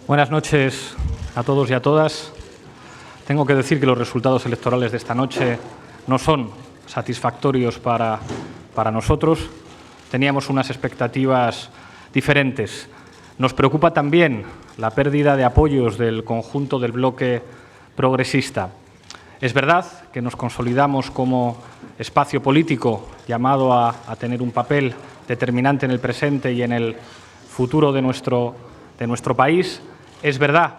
Buenas noches a todos y a todas. Tengo que decir que los resultados electorales de esta noche no son satisfactorios para nosotros. Teníamos unas expectativas diferentes. Nos preocupa también la pérdida de apoyos del conjunto del bloque progresista. Es verdad que nos consolidamos como espacio político llamado a tener un papel determinante en el presente y en el futuro de nuestro país. Es verdad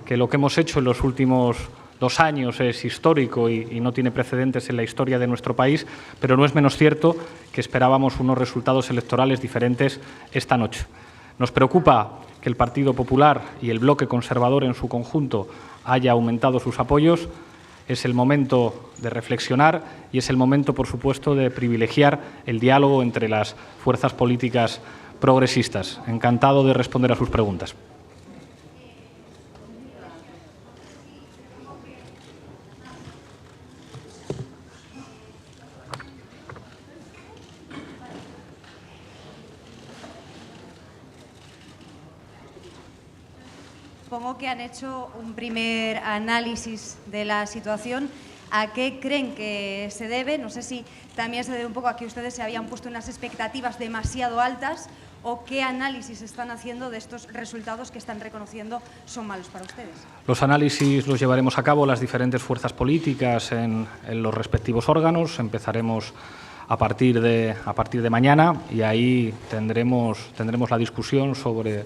que lo que hemos hecho en los últimos 2 años es histórico y no tiene precedentes en la historia de nuestro país, pero no es menos cierto que esperábamos unos resultados electorales diferentes esta noche. Nos preocupa que el Partido Popular y el bloque conservador en su conjunto haya aumentado sus apoyos. Es el momento de reflexionar y es el momento, por supuesto, de privilegiar el diálogo entre las fuerzas políticas progresistas. Encantado de responder a sus preguntas. Supongo que han hecho un primer análisis de la situación. ¿A qué creen que se debe? No sé si también se debe un poco a que ustedes se habían puesto unas expectativas demasiado altas o qué análisis están haciendo de estos resultados que están reconociendo son malos para ustedes. Los análisis los llevaremos a cabo las diferentes fuerzas políticas en los respectivos órganos. Empezaremos a partir de mañana y ahí tendremos la discusión sobre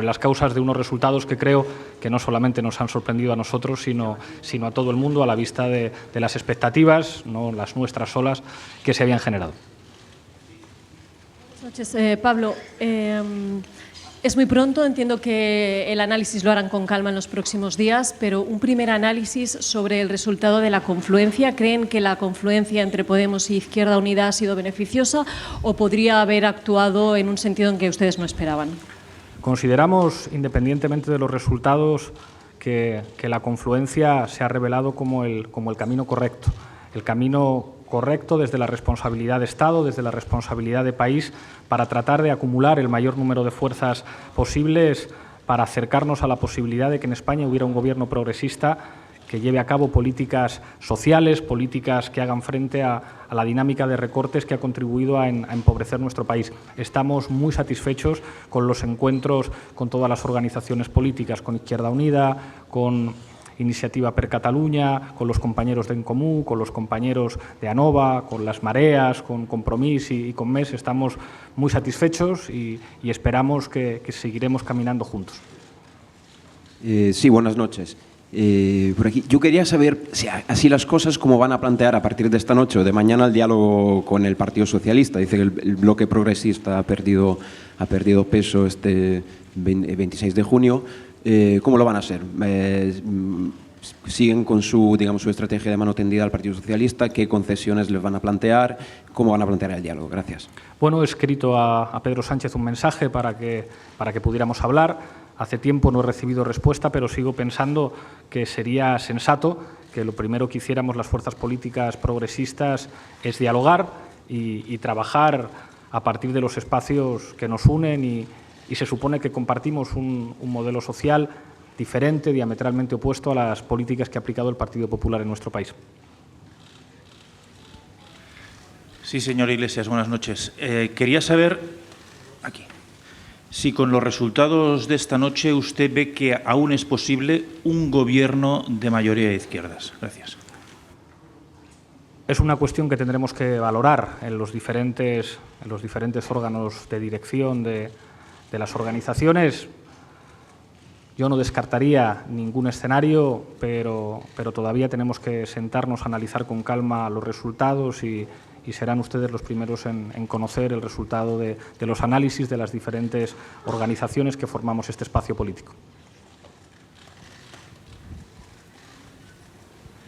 las causas de unos resultados que creo que no solamente nos han sorprendido a nosotros, sino a todo el mundo a la vista de las expectativas, no las nuestras solas, que se habían generado. Buenas noches, Pablo. Es muy pronto, entiendo que el análisis lo harán con calma en los próximos días, pero un primer análisis sobre el resultado de la confluencia. ¿Creen que la confluencia entre Podemos y Izquierda Unida ha sido beneficiosa o podría haber actuado en un sentido en que ustedes no esperaban? Consideramos, independientemente de los resultados, que la confluencia se ha revelado como el camino correcto. El camino correcto desde la responsabilidad de Estado, desde la responsabilidad de país, para tratar de acumular el mayor número de fuerzas posibles para acercarnos a la posibilidad de que en España hubiera un gobierno progresista que lleve a cabo políticas sociales, políticas que hagan frente a la dinámica de recortes que ha contribuido a empobrecer nuestro país. Estamos muy satisfechos con los encuentros con todas las organizaciones políticas, con Izquierda Unida, con Iniciativa per Catalunya, con los compañeros de En Comú, con los compañeros de ANOVA, con las Mareas, con Compromís y con MES. Estamos muy satisfechos y esperamos que seguiremos caminando juntos. Sí, buenas noches. Por aquí. Yo quería saber si así las cosas, cómo van a plantear a partir de esta noche o de mañana el diálogo con el Partido Socialista. Dice que el bloque progresista ha perdido peso este 26 de junio. ¿Cómo lo van a hacer? ¿Siguen con su estrategia de mano tendida al Partido Socialista? ¿Qué concesiones les van a plantear? ¿Cómo van a plantear el diálogo? Gracias. Bueno, he escrito a Pedro Sánchez un mensaje para que pudiéramos hablar. Hace tiempo no he recibido respuesta, pero sigo pensando que sería sensato que lo primero que hiciéramos las fuerzas políticas progresistas es dialogar y trabajar a partir de los espacios que nos unen y se supone que compartimos un modelo social diferente, diametralmente opuesto a las políticas que ha aplicado el Partido Popular en nuestro país. Sí, señor Iglesias, buenas noches. Quería saber, si con los resultados de esta noche usted ve que aún es posible un gobierno de mayoría de izquierdas. Gracias. Es una cuestión que tendremos que valorar en los diferentes órganos de dirección de las organizaciones. Yo no descartaría ningún escenario, pero todavía tenemos que sentarnos a analizar con calma los resultados y serán ustedes los primeros en conocer el resultado de los análisis de las diferentes organizaciones que formamos este espacio político.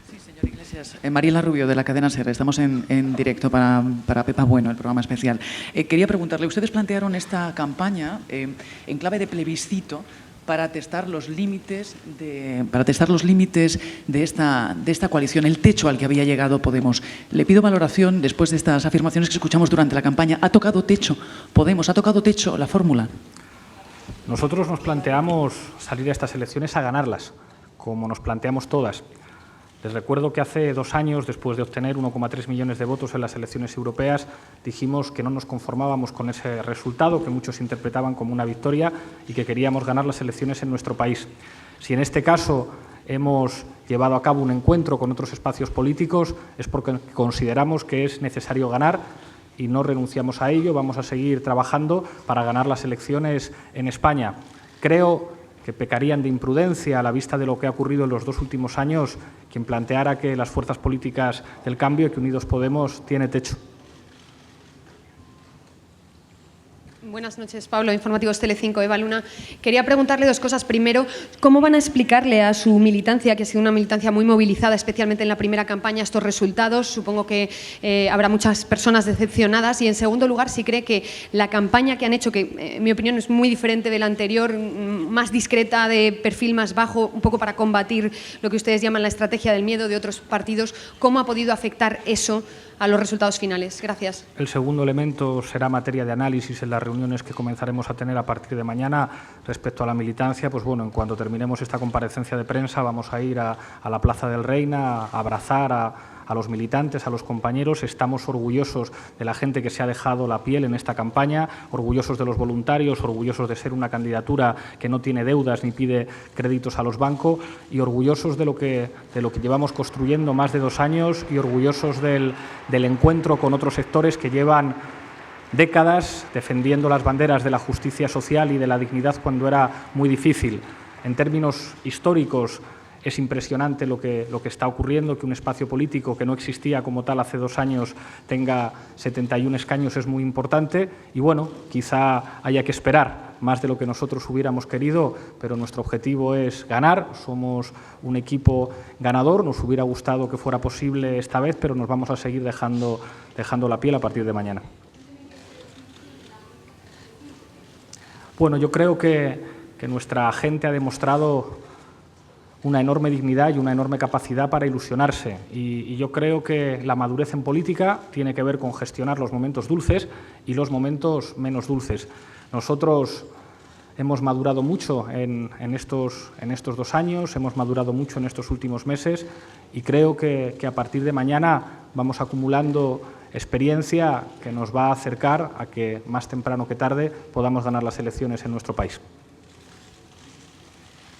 Sí, señor Iglesias. Mariela Rubio, de la cadena SER. Estamos en directo para Pepa Bueno, el programa especial. Quería preguntarle, ustedes plantearon esta campaña en clave de plebiscito para testar los límites de esta coalición, el techo al que había llegado Podemos. Le pido valoración después de estas afirmaciones que escuchamos durante la campaña. ¿Ha tocado techo Podemos? ¿Ha tocado techo la fórmula? Nosotros nos planteamos salir a estas elecciones a ganarlas, como nos planteamos todas. Les recuerdo que hace 2 años, después de obtener 1,3 millones de votos en las elecciones europeas, dijimos que no nos conformábamos con ese resultado, que muchos interpretaban como una victoria y que queríamos ganar las elecciones en nuestro país. Si en este caso hemos llevado a cabo un encuentro con otros espacios políticos, es porque consideramos que es necesario ganar y no renunciamos a ello. Vamos a seguir trabajando para ganar las elecciones en España. Creo que pecarían de imprudencia a la vista de lo que ha ocurrido en los 2 últimos años quien planteara que las fuerzas políticas del cambio, que Unidos Podemos, tiene techo. Buenas noches, Pablo, Informativos Telecinco, Eva Luna. Quería preguntarle 2 cosas. Primero, ¿cómo van a explicarle a su militancia, que ha sido una militancia muy movilizada, especialmente en la primera campaña, estos resultados? Supongo que habrá muchas personas decepcionadas. Y, en segundo lugar, si cree que la campaña que han hecho, que en mi opinión es muy diferente de la anterior, más discreta, de perfil más bajo, un poco para combatir lo que ustedes llaman la estrategia del miedo de otros partidos, ¿cómo ha podido afectar eso a los resultados finales? Gracias. El segundo elemento será materia de análisis en las reuniones que comenzaremos a tener a partir de mañana. Respecto a la militancia, pues bueno, en cuanto terminemos esta comparecencia de prensa vamos a ir a la Plaza del Reina a abrazar a los militantes, a los compañeros. Estamos orgullosos de la gente que se ha dejado la piel en esta campaña, orgullosos de los voluntarios, orgullosos de ser una candidatura que no tiene deudas ni pide créditos a los bancos y orgullosos de lo que llevamos construyendo más de 2 años y orgullosos del encuentro con otros sectores que llevan décadas defendiendo las banderas de la justicia social y de la dignidad cuando era muy difícil. En términos históricos, es impresionante lo que está ocurriendo, que un espacio político que no existía como tal hace 2 años tenga 71 escaños es muy importante y, bueno, quizá haya que esperar más de lo que nosotros hubiéramos querido, pero nuestro objetivo es ganar. Somos un equipo ganador, nos hubiera gustado que fuera posible esta vez, pero nos vamos a seguir dejando la piel a partir de mañana. Bueno, yo creo que nuestra gente ha demostrado una enorme dignidad y una enorme capacidad para ilusionarse. Y yo creo que la madurez en política tiene que ver con gestionar los momentos dulces y los momentos menos dulces. Nosotros hemos madurado mucho en estos 2 años, hemos madurado mucho en estos últimos meses y creo que a partir de mañana vamos acumulando experiencia que nos va a acercar a que más temprano que tarde podamos ganar las elecciones en nuestro país.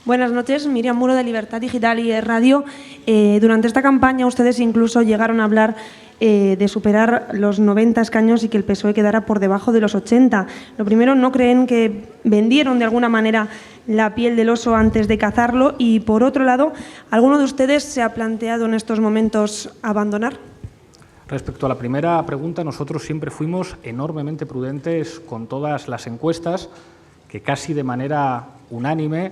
Buenas noches, Miriam Muro de Libertad Digital y Radio. Durante esta campaña ustedes incluso llegaron a hablar de superar los 90 escaños y que el PSOE quedara por debajo de los 80. Lo primero, ¿no creen que vendieron de alguna manera la piel del oso antes de cazarlo? Y por otro lado, ¿alguno de ustedes se ha planteado en estos momentos abandonar? Respecto a la primera pregunta, nosotros siempre fuimos enormemente prudentes con todas las encuestas que casi de manera unánime,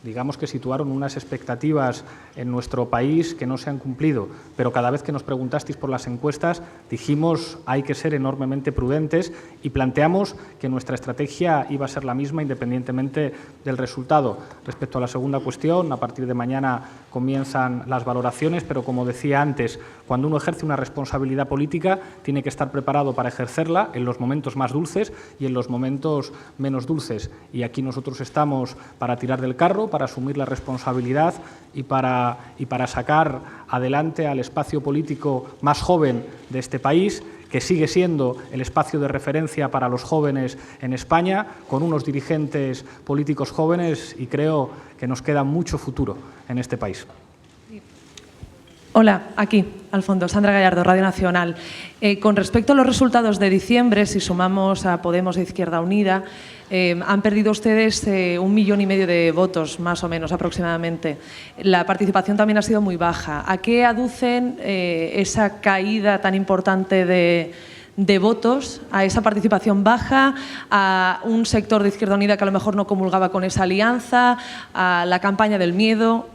digamos que situaron unas expectativas en nuestro país que no se han cumplido, pero cada vez que nos preguntasteis por las encuestas dijimos hay que ser enormemente prudentes y planteamos que nuestra estrategia iba a ser la misma independientemente del resultado. Respecto a la segunda cuestión, a partir de mañana comienzan las valoraciones, pero como decía antes, cuando uno ejerce una responsabilidad política tiene que estar preparado para ejercerla en los momentos más dulces y en los momentos menos dulces. Y aquí nosotros estamos para tirar del carro, para asumir la responsabilidad y para sacar adelante al espacio político más joven de este país, que sigue siendo el espacio de referencia para los jóvenes en España, con unos dirigentes políticos jóvenes y creo que nos queda mucho futuro en este país. Hola, aquí, al fondo, Sandra Gallardo, Radio Nacional. Con respecto a los resultados de diciembre, si sumamos a Podemos e Izquierda Unida, han perdido ustedes 1,5 millones de votos, más o menos, aproximadamente. La participación también ha sido muy baja. ¿A qué aducen esa caída tan importante de votos, a esa participación baja, a un sector de Izquierda Unida que a lo mejor no comulgaba con esa alianza, a la campaña del miedo?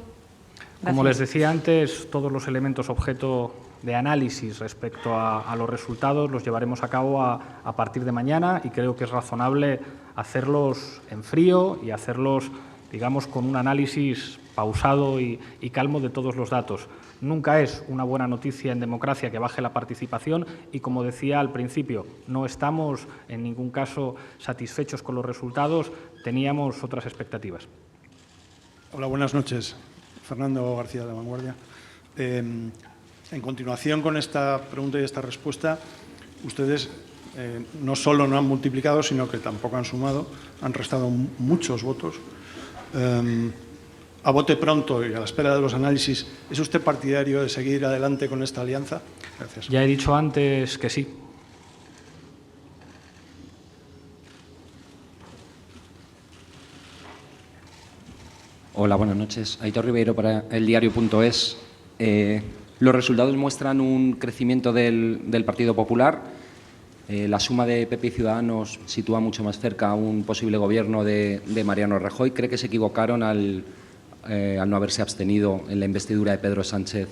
Gracias. Como les decía antes, todos los elementos objeto de análisis respecto a los resultados los llevaremos a cabo a partir de mañana y creo que es razonable hacerlos en frío y hacerlos digamos, con un análisis pausado y calmo de todos los datos. Nunca es una buena noticia en democracia que baje la participación y, como decía al principio, no estamos en ningún caso satisfechos con los resultados, teníamos otras expectativas. Hola, buenas noches. Fernando García, de La Vanguardia. En continuación con esta pregunta y esta respuesta, ustedes no solo no han multiplicado, sino que tampoco han sumado, han restado muchos votos. A bote pronto y a la espera de los análisis, ¿es usted partidario de seguir adelante con esta alianza? Gracias. Ya he dicho antes que sí. Hola, buenas noches. Aitor Ribeiro para eldiario.es. Los resultados muestran un crecimiento del Partido Popular. La suma de PP y Ciudadanos sitúa mucho más cerca a un posible gobierno de Mariano Rajoy. ¿Cree que se equivocaron al no haberse abstenido en la investidura de Pedro Sánchez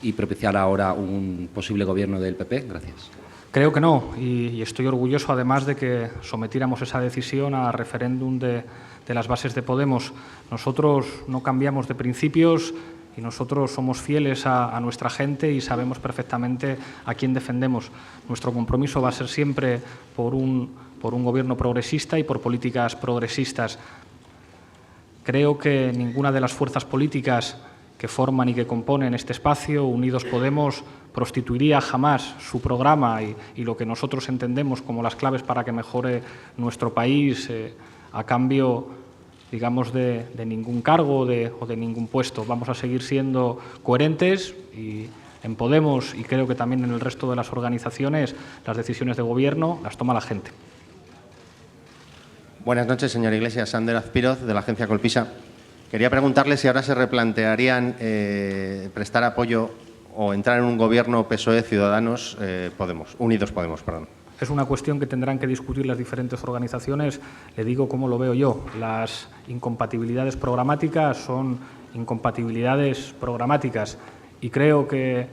y propiciar ahora un posible gobierno del PP? Gracias. Creo que no, y estoy orgulloso además de que sometiéramos esa decisión a referéndum de las bases de Podemos. Nosotros no cambiamos de principios y nosotros somos fieles a nuestra gente y sabemos perfectamente a quién defendemos. Nuestro compromiso va a ser siempre por un gobierno progresista y por políticas progresistas. Creo que ninguna de las fuerzas políticas que forman y que componen este espacio, Unidos Podemos, prostituiría jamás su programa y lo que nosotros entendemos como las claves para que mejore nuestro país a cambio, digamos, de ningún cargo o de ningún puesto. Vamos a seguir siendo coherentes y en Podemos, y creo que también en el resto de las organizaciones, las decisiones de gobierno las toma la gente. Buenas noches, señor Iglesias. Ander Azpiroz, de la agencia Colpisa. Quería preguntarle si ahora se replantearían prestar apoyo o entrar en un gobierno PSOE-Ciudadanos Unidos Podemos. Es una cuestión que tendrán que discutir las diferentes organizaciones. Le digo cómo lo veo yo. Las incompatibilidades programáticas son incompatibilidades programáticas y creo que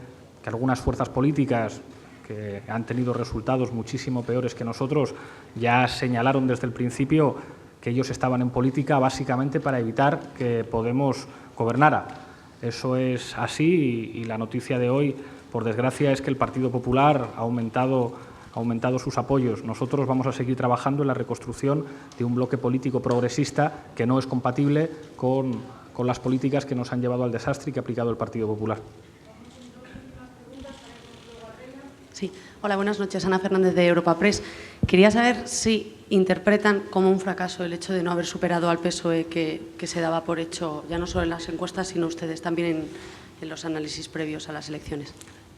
algunas fuerzas políticas que han tenido resultados muchísimo peores que nosotros, ya señalaron desde el principio que ellos estaban en política básicamente para evitar que Podemos gobernara. Eso es así y la noticia de hoy, por desgracia, es que el Partido Popular ha aumentado sus apoyos. Nosotros vamos a seguir trabajando en la reconstrucción de un bloque político progresista que no es compatible con las políticas que nos han llevado al desastre y que ha aplicado el Partido Popular. Sí. Hola, buenas noches. Ana Fernández, de Europa Press. Quería saber si interpretan como un fracaso el hecho de no haber superado al PSOE que se daba por hecho, ya no solo en las encuestas, sino ustedes también en los análisis previos a las elecciones.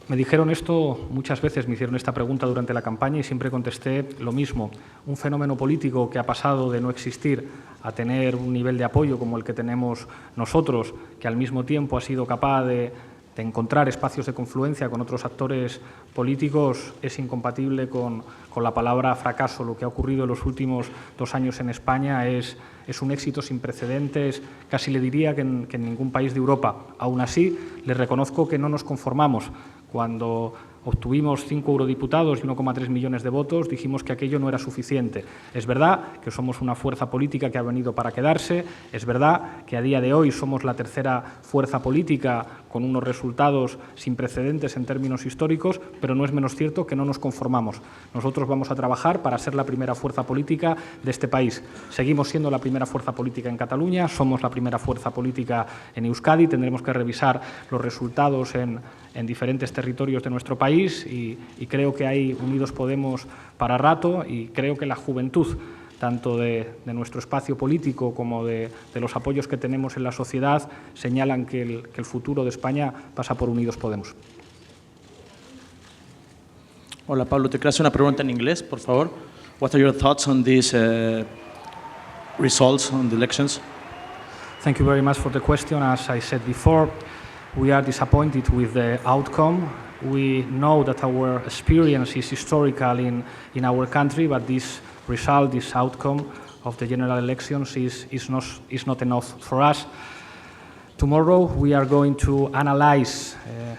Me dijeron esto muchas veces, me hicieron esta pregunta durante la campaña y siempre contesté lo mismo. Un fenómeno político que ha pasado de no existir a tener un nivel de apoyo como el que tenemos nosotros, que al mismo tiempo ha sido capaz de encontrar espacios de confluencia con otros actores políticos, es incompatible con la palabra fracaso. Lo que ha ocurrido en los últimos 2 años en España es un éxito sin precedentes, casi le diría que en ningún país de Europa. Aún así, les reconozco que no nos conformamos. Cuando obtuvimos 5 eurodiputados y 1,3 millones de votos, dijimos que aquello no era suficiente. Es verdad que somos una fuerza política que ha venido para quedarse, es verdad que a día de hoy somos la tercera fuerza política con unos resultados sin precedentes en términos históricos, pero no es menos cierto que no nos conformamos. Nosotros vamos a trabajar para ser la primera fuerza política de este país. Seguimos siendo la primera fuerza política en Cataluña, somos la primera fuerza política en Euskadi, tendremos que revisar los resultados en diferentes territorios de nuestro país y creo que hay Unidos Podemos para rato y creo que la juventud, tanto de nuestro espacio político como de los apoyos que tenemos en la sociedad, señalan que el futuro de España pasa por Unidos Podemos. Hola, Pablo, te quiero hacer una pregunta en inglés, por favor. What are your thoughts on these results on the elections? Thank you very much for the question. As I said before, we are disappointed with the outcome. We know that our experience is historical in our country, but this result, this outcome of the general elections is not enough for us. Tomorrow we are going to analyze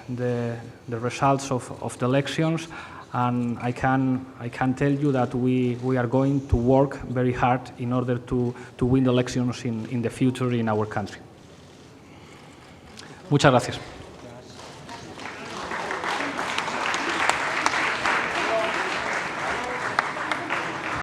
the results of the elections And I can tell you that we are going to work very hard in order to win the elections in the future in our country. Muchas gracias.